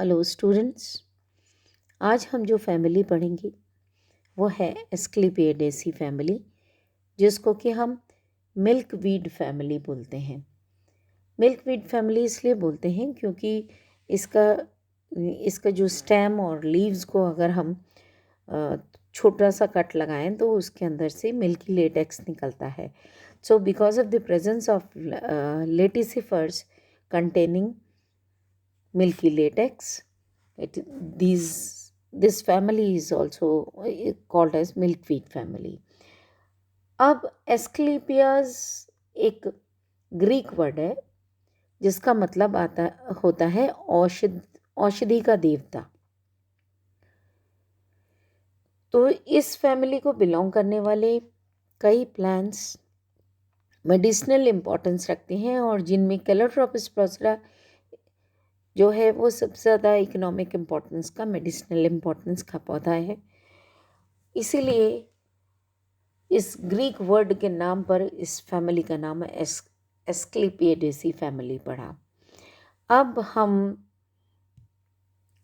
Hello students, आज हम जो फैमिली पढ़ेंगे वो है एस्क्लेपिएडेसी फैमिली, जिसको कि हम मिल्कवीड फैमिली बोलते हैं। मिल्कवीड फैमिली इसलिए बोलते हैं क्योंकि इसका इसका जो स्टेम और लीव्स को अगर हम छोटा सा कट लगाएं तो उसके अंदर से मिल्की लेटेक्स निकलता है। So because of the presence of laticifers containing milky latex, this family is also called as milkweed family. अब एस्क्लेपियाज एक ग्रीक वर्ड है जिसका मतलब होता है औषधि का देवता। तो इस फैमिली को बिलोंग करने वाले कई प्लांट्स मेडिसिनल इम्पोर्टेंस रखते हैं और जिनमें कैलोट्रोपिस प्रोसरा जो है वो सबसे ज़्यादा इकोनॉमिक इम्पोर्टेंस का, मेडिसिनल इम्पोर्टेंस का पौधा है। इसीलिए इस ग्रीक वर्ड के नाम पर इस फैमिली का नाम एस्क्लेपिएडेसी फैमिली पड़ा। अब हम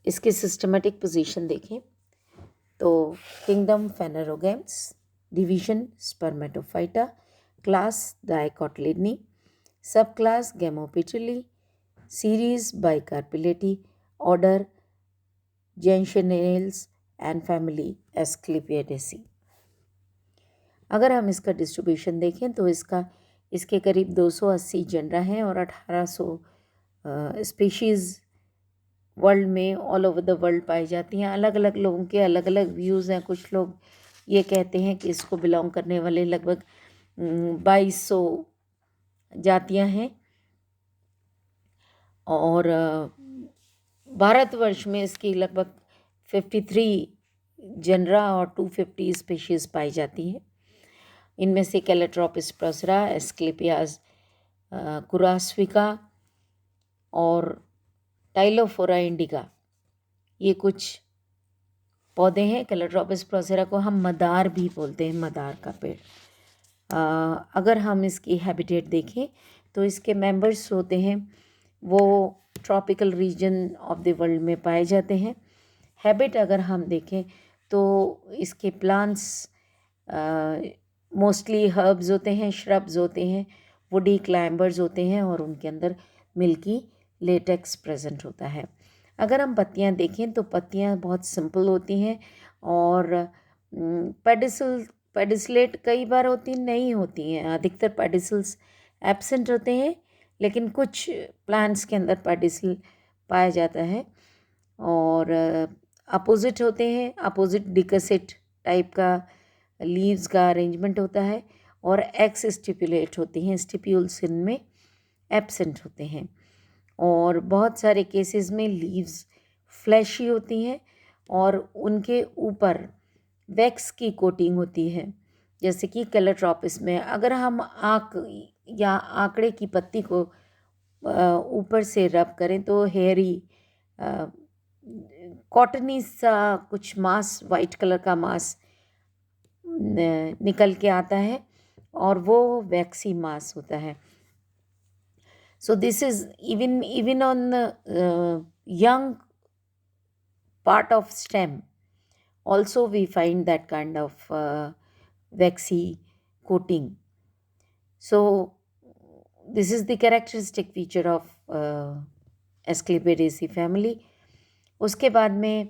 इसकी सिस्टमेटिक पोजीशन देखें तो kingdom phanerogams, division spermatophyta, class dicotyledonae, sub class gamopetalae, series bicarpellatae, order gentianales and family asclepiadaceae. अगर हम इसका डिस्ट्रीब्यूशन देखें तो इसके करीब 280 जनरा हैं और 1800 स्पीशीज़ वर्ल्ड में ऑल ओवर द वर्ल्ड पाई जाती हैं। अलग अलग लोगों के अलग अलग व्यूज़ हैं। कुछ लोग ये कहते हैं कि इसको बिलोंग करने वाले लगभग 2200 जातियां हैं और भारतवर्ष में इसकी लगभग 53 जनरा और 250 स्पीशीज़ पाई जाती हैं। इनमें से कैलोट्रोपिस प्रोसरा, एस्क्लेपियाज कुरास्विका और टाइलोफोरा इंडिका ये कुछ पौधे हैं। कैलोट्रोपिस प्रोसरा को हम मदार भी बोलते हैं, मदार का पेड़। अगर हम इसकी हैबिटेट देखें तो इसके मेंबर्स होते हैं वो tropical region of the world में पाए जाते हैं। हैबिट अगर हम देखें तो इसके प्लांट्स मोस्टली हर्ब्स होते हैं, श्रब्स होते हैं, वुडी क्लाइंबर्स होते हैं और उनके अंदर मिल्की लेटेक्स प्रेजेंट होता है। अगर हम पत्तियां देखें तो पत्तियां बहुत सिंपल होती हैं और पेडिसलेट कई बार नहीं होती हैं। अधिकतर पेडिसल्स एब्सेंट होते हैं, लेकिन कुछ प्लांट्स के अंदर पेडिसल पाया जाता है और अपोजिट होते हैं। अपोजिट डिकसेट टाइप का लीव्स का अरेंजमेंट होता है और एक्स स्टिपुलेट होती हैं, स्टिप्यूल्स इनमें एब्सेंट होते हैं और बहुत सारे केसेस में लीव्स फ्लैशी होती हैं और उनके ऊपर वैक्स की कोटिंग होती है। जैसे कि कैलोट्रोपिस में अगर हम आँख या आंकड़े की पत्ती को ऊपर से रब करें तो हेयरी कॉटनी सा कुछ मास, वाइट कलर का मास निकल के आता है और वो वैक्सी मास होता है। So this is even on young part of stem also we find that kind of waxy coating. So this is the characteristic feature of Asclepiadaceae family. उसके बाद में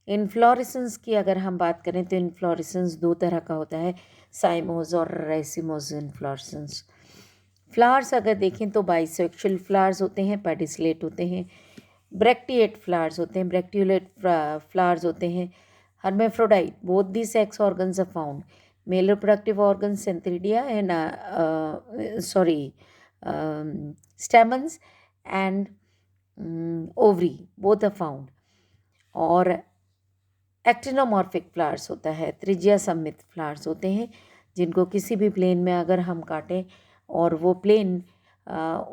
इन्फ्लोरेसेंस की अगर हम बात करें तो इन्फ्लोरेसेंस दो तरह का होता है, साइमोज और रेसिमोज इन्फ्लोरेसेंस। फ्लावर्स अगर देखें तो बाइसेक्सुअल फ्लावर्स होते हैं, पेडिसलेट होते हैं, ब्रैक्टिएट फ्लावर्स होते हैं, ब्रैक्टियोलेट फ्लावर्स होते हैं, hermaphrodite, both the sex organs are found, male reproductive organs antheridia and stamens and ovary both are found. और एक्टिनोमॉर्फिक फ्लावर्स होता है, त्रिज्या सममित फ्लावर्स होते हैं जिनको किसी भी प्लेन में अगर हम काटें और वो प्लेन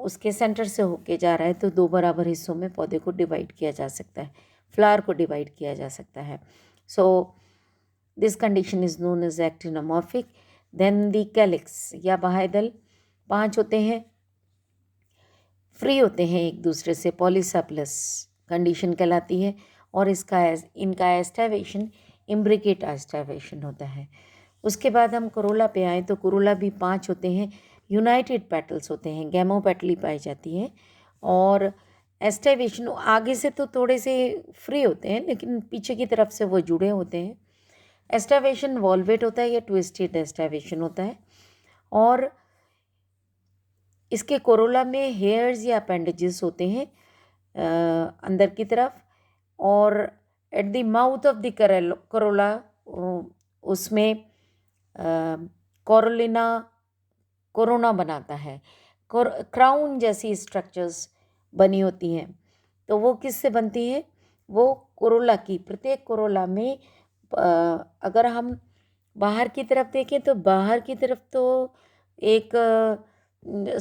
उसके सेंटर से होके जा रहा है तो दो बराबर हिस्सों में पौधे को डिवाइड किया जा सकता है, फ्लावर को डिवाइड किया जा सकता है। So this condition is known as actinomorphic. Then the calyx या बाह्यदल 5 होते हैं, फ्री होते हैं एक दूसरे से, पॉलीसेप्लस कंडीशन कहलाती है। और इनका एस्टावेशन इम्ब्रिकेट एस्टावेशन होता है। उसके बाद हम कोरोला पे आए तो कोरोला भी 5 होते हैं, यूनाइटेड पेटल्स होते हैं, गैमोपेटली पाई जाती है। और एस्टावेशन आगे से तो थोड़े से फ्री होते हैं, लेकिन पीछे की तरफ से वो जुड़े होते हैं। एस्टावेशन वॉल्वेट होता है या ट्विस्टेड एस्टावेशन होता है। और इसके कोरोला में हेयर्स या अपेंडेजेस होते हैं अंदर की तरफ। और at the mouth of the Corolla उसमें कोरोलिना कोरोना बनाता है, क्राउन जैसी स्ट्रक्चर्स बनी होती हैं। तो वो किससे बनती है? वो कोरोला की, प्रत्येक कोरोला में अगर हम बाहर की तरफ देखें तो बाहर की तरफ तो एक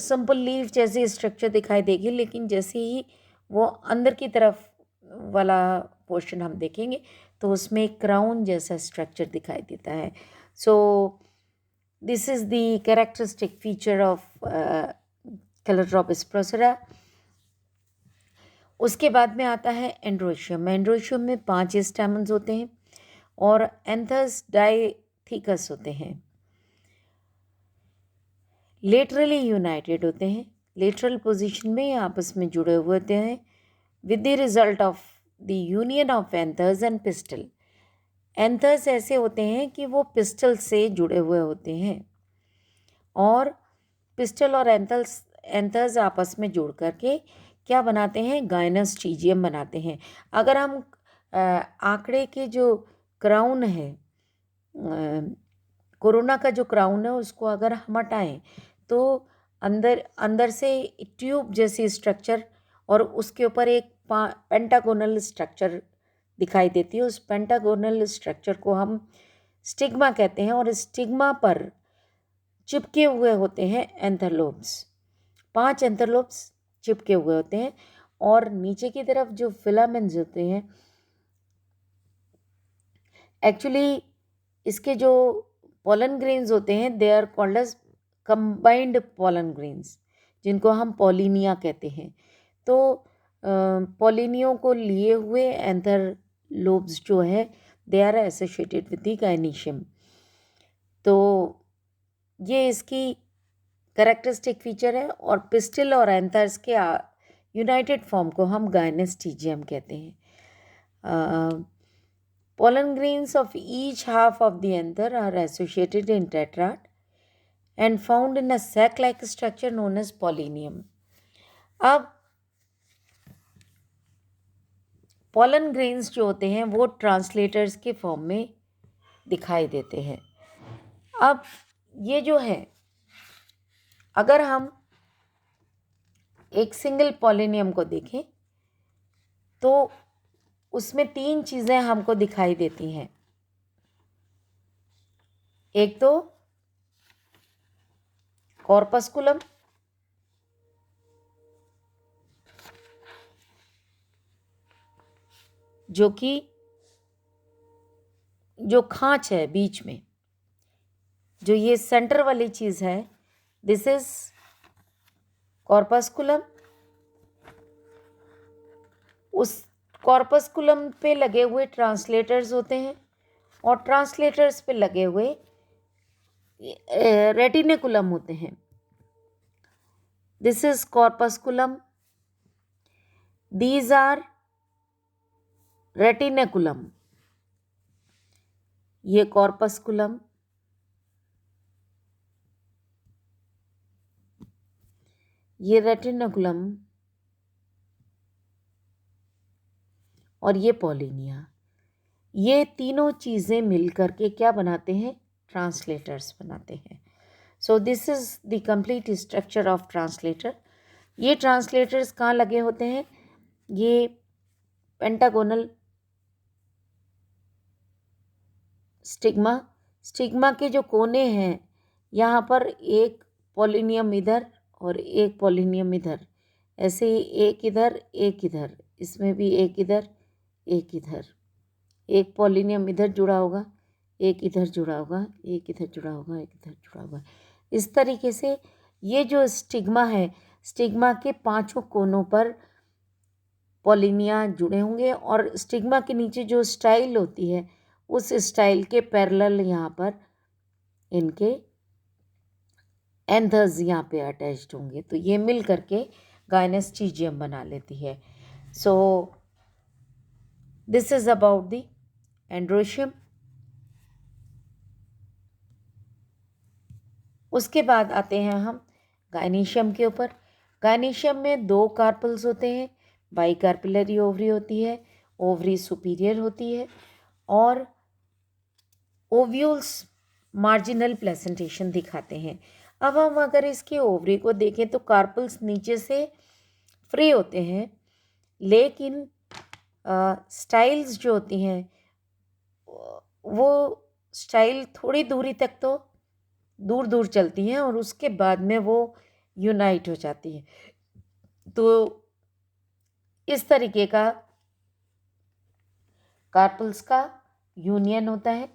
सिंपल लीफ जैसी स्ट्रक्चर दिखाई देगी, लेकिन जैसे ही वो अंदर की तरफ वाला पोर्शन हम देखेंगे तो उसमें एक क्राउन जैसा स्ट्रक्चर दिखाई देता है। So this is the characteristic feature of calotropis procera. उसके बाद में आता है एंड्रोशियम। एंड्रोशियम में 5 स्टैमेन्स होते हैं और एंथर्स डाइथिकस होते हैं। लेटरली यूनाइटेड होते हैं, लेटरल पोजीशन में आपस में जुड़े हुए होते हैं with the result of the union of anthers and pistol. Anthers ऐसे होते हैं कि वो पिस्टल से जुड़े हुए होते हैं और पिस्टल और एंथर्स आपस में जुड़ करके क्या बनाते हैं? गाइनोस्टीजियम बनाते हैं। अगर हम आंकड़े के जो क्राउन है, कोरोना का जो क्राउन है, उसको अगर हम हटाएं तो अंदर से ट्यूब जैसी स्ट्रक्चर और उसके ऊपर एक पेंटागोनल स्ट्रक्चर दिखाई देती है। उस पेंटागोनल स्ट्रक्चर को हम स्टिग्मा कहते हैं और स्टिग्मा पर चिपके हुए होते हैं एंथरलोब्स। 5 एंथरलोब्स चिपके हुए होते हैं और नीचे की तरफ जो फिलामेंट्स होते हैं, एक्चुअली इसके जो पोलन ग्रेन्स होते हैं they are called as combined pollen grains, जिनको हम पॉलिनिया कहते हैं। तो पॉलिनियों को लिए हुए एंथर लोब्स जो है they are associated with the gynoecium. तो ये इसकी कैरेक्टरिस्टिक फीचर है। और पिस्टिल और एंथर्स के यूनाइटेड फॉर्म को हम गाइनेस्टीजियम कहते हैं। Pollen grains of each half of the anther are associated in tetrad and found in a sac-like structure known as pollinium. अब pollen grains जो होते हैं वो ट्रांसलेटर्स के फॉर्म में दिखाई देते हैं। अब ये जो है, अगर हम एक सिंगल पॉलिनियम को देखें तो उसमें 3 चीज़ें हमको दिखाई देती हैं। एक तो कॉर्पस्कुलम, जो कि जो खांच है बीच में, जो ये सेंटर वाली चीज़ है, दिस इज कॉर्पस्कुलम। उस कॉर्पस्कुलम पे लगे हुए ट्रांसलेटर्स होते हैं और ट्रांसलेटर्स पे लगे हुए रेटिनेकुलम होते हैं। This is corpusculum, these are retinaculum. ये कॉर्पस्कुलम, ये रेटिनेकुलम और ये पॉलिनिया। ये तीनों चीज़ें मिलकर के क्या बनाते हैं? ट्रांसलेटर्स बनाते हैं। सो this is the complete structure of translator. ये ट्रांसलेटर्स कहाँ लगे होते हैं? ये पेंटागोनल स्टिग्मा के जो कोने हैं, यहाँ पर एक पॉलिनियम इधर और एक पॉलिनियम इधर, ऐसे ही एक इधर एक इधर, इसमें भी एक इधर एक इधर, एक पॉलिनियम इधर जुड़ा होगा, एक इधर जुड़ा होगा, एक इधर जुड़ा होगा, एक इधर जुड़ा होगा। इस तरीके से ये जो स्टिग्मा है, स्टिग्मा के 5 कोनों पर पॉलिनिया जुड़े होंगे और स्टिग्मा के नीचे जो स्टाइल होती है उस स्टाइल के पैरेलल यहाँ पर इनके एंथर्स यहाँ पे अटैच्ड होंगे, तो ये मिल करके गायनेस्टीजियम बना लेती है। So this is about the androecium. उसके बाद आते हैं हम गायनीशियम के ऊपर। गायनीशियम में 2 कार्पल्स होते हैं, बाइकार्पिलरी ओवरी होती है, ओवरी सुपीरियर होती है और ओव्यूल्स मार्जिनल प्लेसेंटेशन दिखाते हैं। अब हम अगर इसके ओवरी को देखें तो कार्पल्स नीचे से फ्री होते हैं, लेकिन स्टाइल्स जो होती हैं वो स्टाइल थोड़ी दूरी तक तो दूर दूर चलती हैं और उसके बाद में वो यूनाइट हो जाती है। तो इस तरीके का कार्पल्स का यूनियन होता है।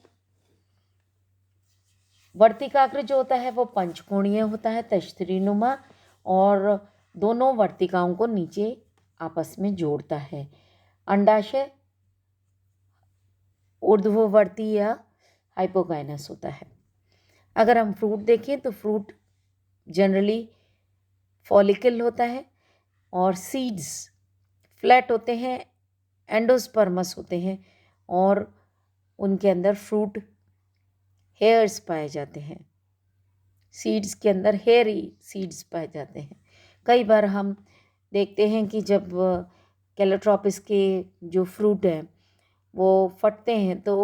वर्तिकाग्र जो होता है वो पंचकोणीय होता है, तश्तरीनुमा, और दोनों वर्तिकाओं को नीचे आपस में जोड़ता है। अंडाशय ऊर्ध्ववर्ती या हाइपोगाइनस होता है। अगर हम फ्रूट देखें तो फ्रूट जनरली फॉलिकल होता है और सीड्स फ्लैट होते हैं, एंडोस्पर्मस होते हैं और उनके अंदर फ्रूट हेयर्स पाए जाते हैं। सीड्स के अंदर हेयरी सीड्स पाए जाते हैं। कई बार हम देखते हैं कि जब कैलोट्रोपिस के जो फ्रूट हैं वो फटते हैं तो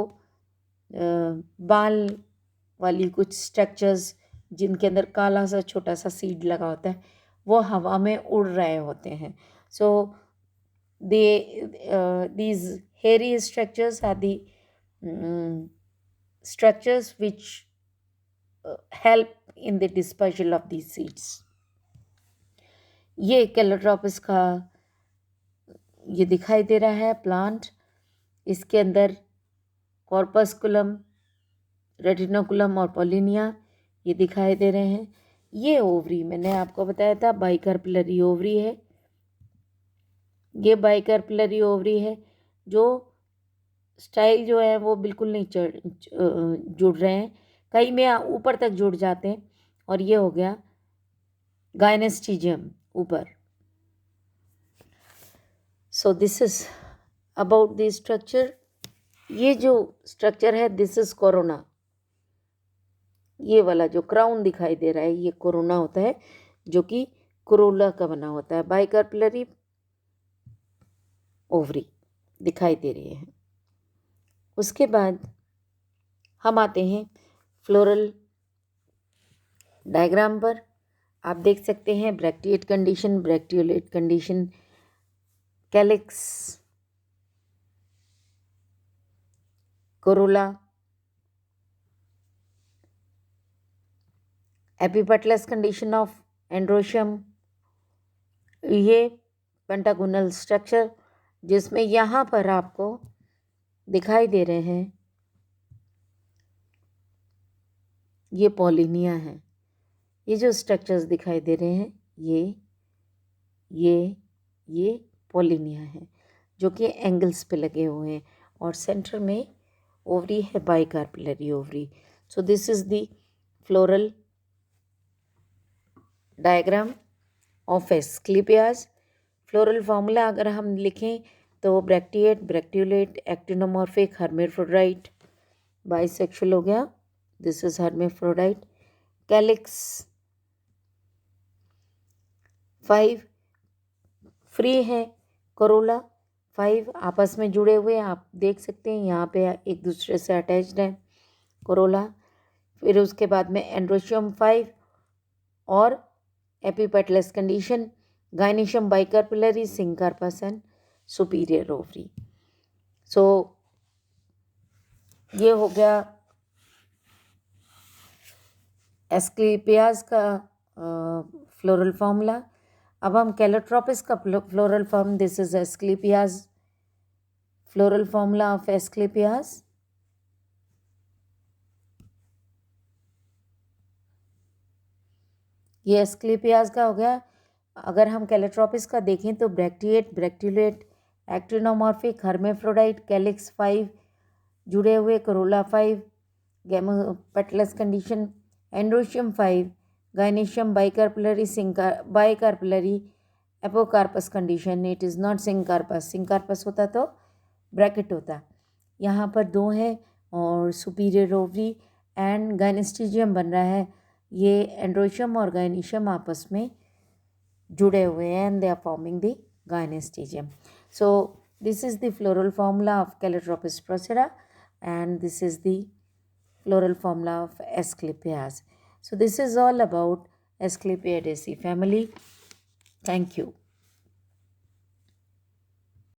बाल वाली कुछ स्ट्रक्चर्स जिनके अंदर काला सा छोटा सा सीड लगा होता है वो हवा में उड़ रहे होते हैं। सो these hairy structures are the structures which help in the dispersal of these seeds. ये कैलोट्रोपिस का ये दिखाई दे रहा है प्लांट। इसके अंदर कॉर्पस्कुलम, रेटिनोकुलम और पॉलिनिया ये दिखाई दे रहे हैं। ये ओवरी मैंने आपको बताया था बाइकार्पिलरी ओवरी है। ये बाइकार्पिलरी ओवरी है। जो स्टाइल जो है वो बिल्कुल नहीं जुड़ रहे हैं, कई में ऊपर तक जुड़ जाते हैं और ये हो गया गायनेस्टीजियम ऊपर। सो this is about the structure. ये जो स्ट्रक्चर है दिस इज कोरोना। ये वाला जो क्राउन दिखाई दे रहा है ये कोरोना होता है जो कि कोरोला का बना होता है। बाइकार्पिलरी ओवरी दिखाई दे रही है। उसके बाद हम आते हैं फ्लोरल डायग्राम पर। आप देख सकते हैं bracteate condition, bracteolate condition, calyx, corolla, epipetalous condition of androecium. ये पेंटागोनल स्ट्रक्चर जिसमें यहाँ पर आपको दिखाई दे रहे हैं ये पॉलिनिया है। ये जो स्ट्रक्चर्स दिखाई दे रहे हैं ये पॉलिनिया है जो कि एंगल्स पे लगे हुए हैं और सेंटर में ओवरी है bicarpellary ovary. So this is the floral diagram of asclepias. Floral formula अगर हम लिखें तो bracteate, bracteolate, actinomorphic, hermaphrodite, bisexual हो गया, this is hermaphrodite. Calyx 5 free है, कोरोला 5 आपस में जुड़े हुए आप देख सकते हैं यहाँ पे एक दूसरे से अटैच्ड है कोरोला। फिर उसके बाद में एंड्रोशियम 5 और epipetalous condition, gynoecium bicarpellary, syncarpous and superior ovary. So ये हो गया एस्क्लेपियाज का फ्लोरल फार्मूला। अब हम कैलोट्रोपिस का floral form, this is asclepias, floral formula of asclepias. ये एस्क्लेपियाज का हो गया। अगर हम कैलोट्रोपिस का देखें तो bracteate, bracteolate, actinomorphic hermaphrodite calyx 5 जुड़े हुए, corolla 5 gamopetalous condition, androecium 5 gynoecium bicarpellary bicarpellary apocarpous condition, it is not syncarpous, syncarpous होता तो ब्रैकेट होता। यहाँ पर 2 है और सुपीरियर ओवरी एंड गाइनेस्टिजियम बन रहा है। ये एंड्रोशियम और गाइनेशियम आपस में जुड़े हुए हैं and they are forming the gynostomium. So this is the floral formula of Calotropis procera and this is the floral formula of Asclepias. So this is all about Asclepiadaceae family. Thank you.